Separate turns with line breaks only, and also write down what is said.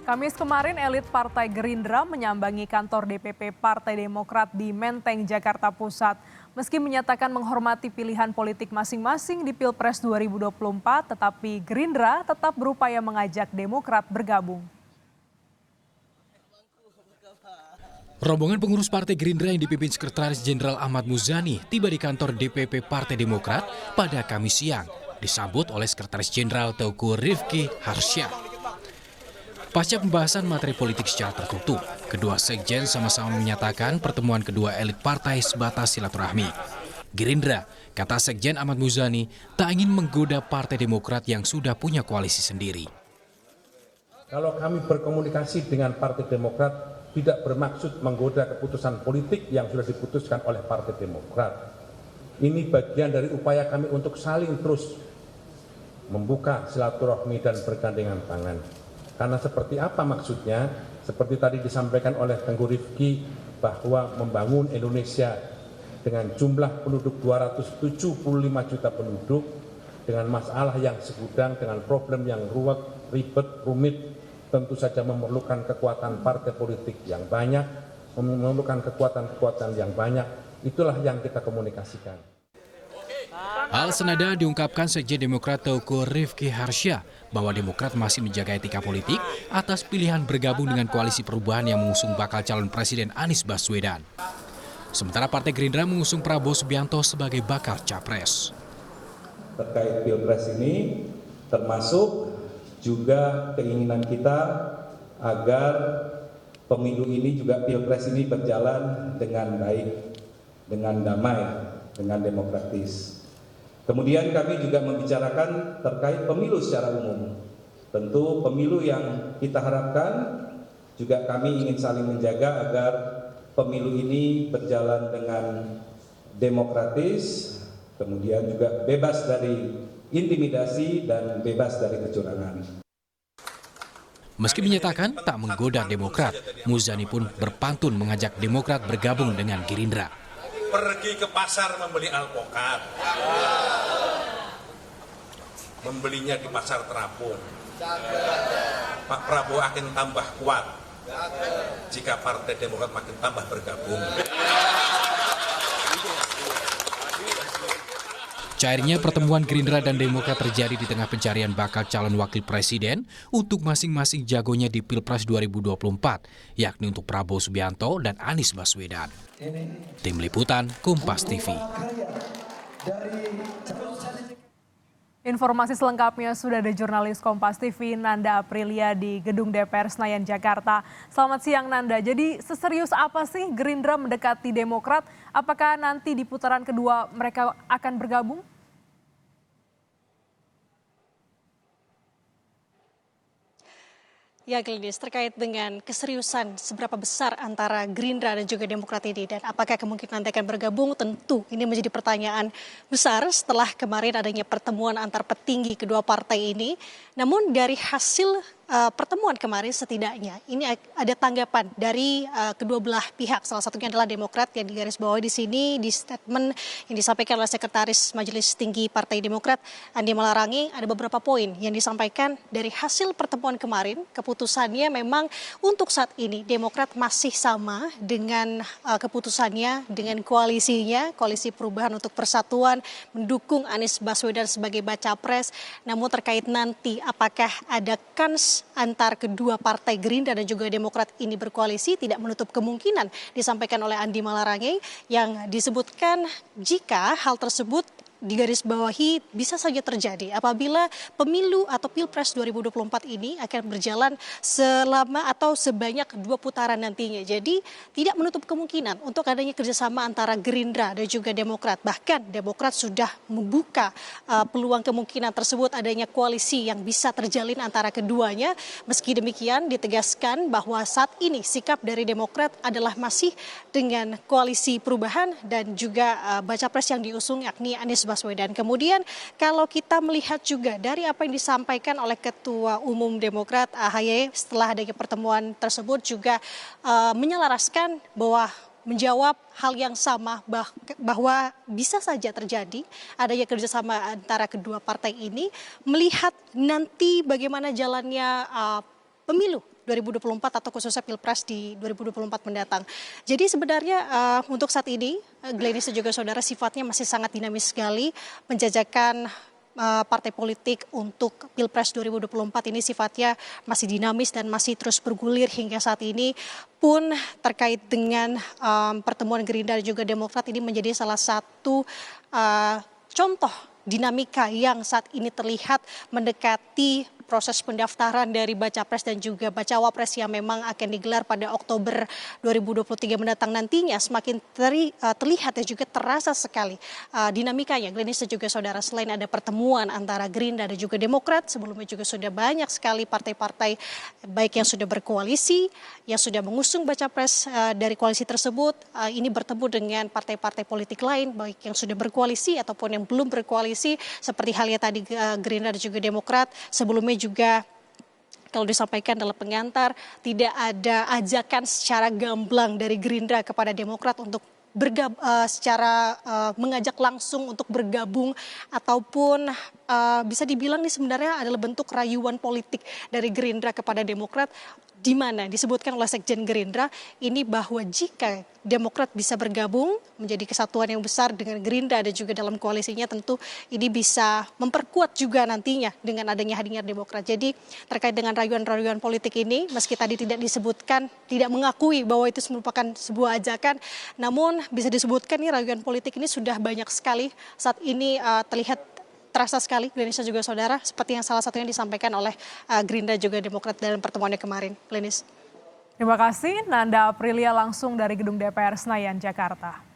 Kamis kemarin elit Partai Gerindra menyambangi kantor DPP Partai Demokrat di Menteng, Jakarta Pusat. Meski menyatakan menghormati pilihan politik masing-masing di Pilpres 2024, tetapi Gerindra tetap berupaya mengajak Demokrat bergabung.
Rombongan pengurus Partai Gerindra yang dipimpin Sekretaris Jenderal Ahmad Muzani tiba di kantor DPP Partai Demokrat pada Kamis siang, disambut oleh Sekretaris Jenderal Teuku Rifki Harssyah. Pasca pembahasan materi politik secara tertutup, kedua sekjen sama-sama menyatakan pertemuan kedua elit partai sebatas silaturahmi. Gerindra, kata Sekjen Ahmad Muzani, tak ingin menggoda Partai Demokrat yang sudah punya koalisi sendiri.
Kalau kami berkomunikasi dengan Partai Demokrat, tidak bermaksud menggoda keputusan politik yang sudah diputuskan oleh Partai Demokrat. Ini bagian dari upaya kami untuk saling terus membuka silaturahmi dan bergandengan tangan. Karena seperti apa maksudnya? Seperti tadi disampaikan oleh Tengku Rifki bahwa membangun Indonesia dengan jumlah penduduk 275 juta penduduk, dengan masalah yang segudang, dengan problem yang ruwet, ribet, rumit, tentu saja memerlukan kekuatan partai politik yang banyak, memerlukan kekuatan-kekuatan yang banyak. Itulah yang kita komunikasikan.
Hal senada diungkapkan Sekjen Demokrat Teuku Rifki Harssyah bahwa Demokrat masih menjaga etika politik atas pilihan bergabung dengan koalisi perubahan yang mengusung bakal calon Presiden Anies Baswedan. Sementara Partai Gerindra mengusung Prabowo Subianto sebagai bakal capres.
Terkait Pilpres ini termasuk juga keinginan kita agar pemilu ini juga Pilpres ini berjalan dengan baik, dengan damai, dengan demokratis. Kemudian kami juga membicarakan terkait pemilu secara umum. Tentu pemilu yang kita harapkan juga kami ingin saling menjaga agar pemilu ini berjalan dengan demokratis, kemudian juga bebas dari intimidasi dan bebas dari kecurangan.
Meski menyatakan tak menggoda Demokrat, Muzani pun berpantun mengajak Demokrat bergabung dengan Gerindra.
Pergi ke pasar membeli alpukat, membelinya di pasar terapung. Pak Prabowo akan tambah kuat jika Partai Demokrat makin tambah bergabung.
Cairnya pertemuan Gerindra dan Demokrat terjadi di tengah pencarian bakal calon wakil presiden untuk masing-masing jagonya di Pilpres 2024, yakni untuk Prabowo Subianto dan Anies Baswedan. Tim Liputan, Kompas TV.
Informasi selengkapnya sudah ada jurnalis Kompas TV Nanda Aprilia di Gedung DPR Senayan, Jakarta. Selamat siang Nanda, jadi seserius apa sih Gerindra mendekati Demokrat? Apakah nanti di putaran kedua mereka akan bergabung?
Ya, Glenis, terkait dengan keseriusan seberapa besar antara Gerindra dan juga Demokrat ini dan apakah kemungkinan nanti akan bergabung, tentu ini menjadi pertanyaan besar setelah kemarin adanya pertemuan antar petinggi kedua partai ini. Namun dari hasil pertemuan kemarin setidaknya ini ada tanggapan dari kedua belah pihak. Salah satunya adalah Demokrat yang digarisbawahi di sini di statement yang disampaikan oleh Sekretaris Majelis Tinggi Partai Demokrat Andi Malarangeng. Ada beberapa poin yang disampaikan dari hasil pertemuan kemarin. Keputusannya memang untuk saat ini Demokrat masih sama dengan keputusannya dengan koalisinya, Koalisi Perubahan untuk Persatuan mendukung Anies Baswedan sebagai baca pres. Namun terkait nanti apakah ada kans antar kedua partai Gerindra dan juga Demokrat ini berkoalisi, tidak menutup kemungkinan disampaikan oleh Andi Malarangeng yang disebutkan jika hal tersebut digarisbawahi bisa saja terjadi apabila pemilu atau Pilpres 2024 ini akan berjalan selama atau sebanyak 2 putaran nantinya. Jadi tidak menutup kemungkinan untuk adanya kerjasama antara Gerindra dan juga Demokrat. Bahkan Demokrat sudah membuka peluang kemungkinan tersebut adanya koalisi yang bisa terjalin antara keduanya. Meski demikian ditegaskan bahwa saat ini sikap dari Demokrat adalah masih dengan Koalisi Perubahan dan juga baca pres yang diusung yakni Anies Baswedan. Kemudian kalau kita melihat juga dari apa yang disampaikan oleh Ketua Umum Demokrat AHY setelah adanya pertemuan tersebut juga menyelaraskan bahwa menjawab hal yang sama bahwa bisa saja terjadi adanya kerjasama antara kedua partai ini melihat nanti bagaimana jalannya pemilu 2024 atau khususnya Pilpres di 2024 mendatang. Jadi sebenarnya untuk saat ini Glenis dan juga saudara sifatnya masih sangat dinamis sekali. Menjajakan partai politik untuk Pilpres 2024 ini sifatnya masih dinamis dan masih terus bergulir hingga saat ini pun terkait dengan pertemuan Gerindra dan juga Demokrat ini menjadi salah satu contoh dinamika yang saat ini terlihat mendekati proses pendaftaran dari Baca Pres dan juga Bacawa Pres yang memang akan digelar pada Oktober 2023 mendatang nantinya semakin terlihat dan juga terasa sekali dinamikanya. Glenis dan juga saudara, selain ada pertemuan antara Gerindra dan juga Demokrat, sebelumnya juga sudah banyak sekali partai-partai baik yang sudah berkoalisi, yang sudah mengusung Baca Pres dari koalisi tersebut, ini bertemu dengan partai-partai politik lain baik yang sudah berkoalisi ataupun yang belum berkoalisi seperti halnya tadi Gerindra dan juga Demokrat. Sebelumnya juga kalau disampaikan dalam pengantar tidak ada ajakan secara gamblang dari Gerindra kepada Demokrat untuk secara mengajak langsung untuk bergabung ataupun bisa dibilang ini sebenarnya adalah bentuk rayuan politik dari Gerindra kepada Demokrat, di mana disebutkan oleh Sekjen Gerindra ini bahwa jika Demokrat bisa bergabung menjadi kesatuan yang besar dengan Gerindra dan juga dalam koalisinya, tentu ini bisa memperkuat juga nantinya dengan adanya hadirnya Demokrat. Jadi terkait dengan rayuan-rayuan politik ini, meski tadi tidak disebutkan, tidak mengakui bahwa itu merupakan sebuah ajakan, namun bisa disebutkan nih rayuan politik ini sudah banyak sekali saat ini terasa sekali Glenis dan juga saudara, seperti yang salah satunya disampaikan oleh Gerindra juga Demokrat dalam pertemuannya kemarin. Glenis.
Terima kasih, Nanda Aprilia langsung dari Gedung DPR Senayan, Jakarta.